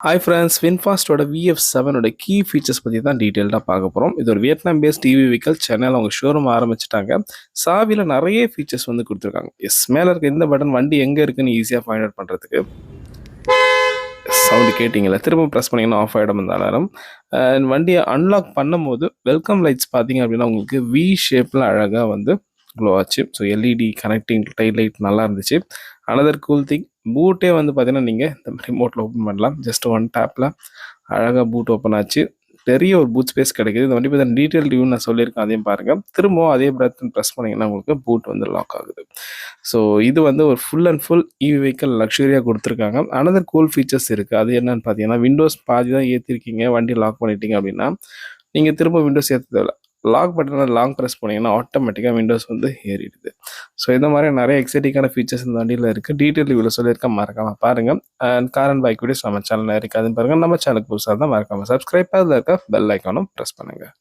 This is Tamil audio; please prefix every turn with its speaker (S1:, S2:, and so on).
S1: ஹாய் ஃப்ரெண்ட்ஸ், வின்ஃபாஸ்ட்டோட VF7 கீ ஃபீச்சர்ஸ் பற்றி தான் டீட்டெயில்டாக பார்க்க போகிறோம். இது ஒரு வியட்நாம் பேஸ்ட் EV வெஹிக்கல். சென்னையில் அவங்க ஷோரூம் ஆரம்பிச்சிட்டாங்க. சாவியில் நிறைய ஃபீச்சர்ஸ் வந்து கொடுத்துருக்காங்க. மேலே இருக்க இந்த பட்டன் வண்டி எங்கே இருக்குன்னு ஈஸியாக ஃபைண்ட் அவுட் பண்ணுறதுக்கு. சவுண்டு கேட்டிங்களா? திரும்ப ப்ரெஸ் பண்ணிங்கன்னா ஆஃப் ஆகிடும் இந்த அலாரம். வண்டியை அன்லாக் பண்ணும்போது வெல்கம் லைட்ஸ் பார்த்தீங்க அப்படின்னா உங்களுக்கு வி ஷேப்பில் அழகாக வந்து க்ளோ ஆச்சு. So LED connecting tile light நல்லா இருந்துச்சு. அனதர் கூல் திங், பூட்டே வந்து பார்த்தீங்கன்னா நீங்கள் இந்த ரிமோட்டில் ஓப்பன் பண்ணலாம். ஜஸ்ட் ஒன் டேப்பில் அழகாக பூட் ஓப்பன் ஆச்சு. பெரிய ஒரு பூட் ஸ்பேஸ் கிடைக்குது. இந்த வண்டி பற்றி டீட்டெயில் ரிவ்யூ நான் சொல்லியிருக்கேன், அதையும் பாருங்கள். திரும்பவும் அதே பட்டன் ப்ரெஸ் பண்ணிங்கன்னா உங்களுக்கு பூட் வந்து லாக் ஆகுது. ஸோ இது வந்து ஒரு full and full EV vehicle லக்ஸுரியாக கொடுத்துருக்காங்க. அனதர் கூல் ஃபீச்சர்ஸ் இருக்குது. அது என்னன்னு பார்த்தீங்கன்னா, விண்டோஸ் பாதி தான் ஏற்றிருக்கீங்க, வண்டி லாக் பண்ணிட்டீங்க அப்படின்னா நீங்கள் திரும்ப விண்டோஸ் ஏற்ற தேவையில்ல. லாக் பட்டனை லாங் ப்ரெஸ் பண்ணிங்கன்னா ஆட்டோமேட்டிக்காக விண்டோஸ் வந்து ஏறிடுது. ஸோ இந்த மாதிரி நிறைய எக்ஸைட்டிங்கான ஃபீச்சர்ஸ் இந்த வண்டியில் இருக்குது. டீட்டெயில் இவ்வளோ சொல்லியிருக்கேன், மறக்காமல் பாருங்கள். And car and bike videos நம்ம சேனலில் இருக்காதுன்னு பாருங்கள். நம்ம சேனலுக்கு புதுசாக தான் மறக்காமல் சப்ஸ்கிரைப், அதில் இருக்க பெல் ஐக்கானும் ப்ரெஸ் பண்ணுங்கள்.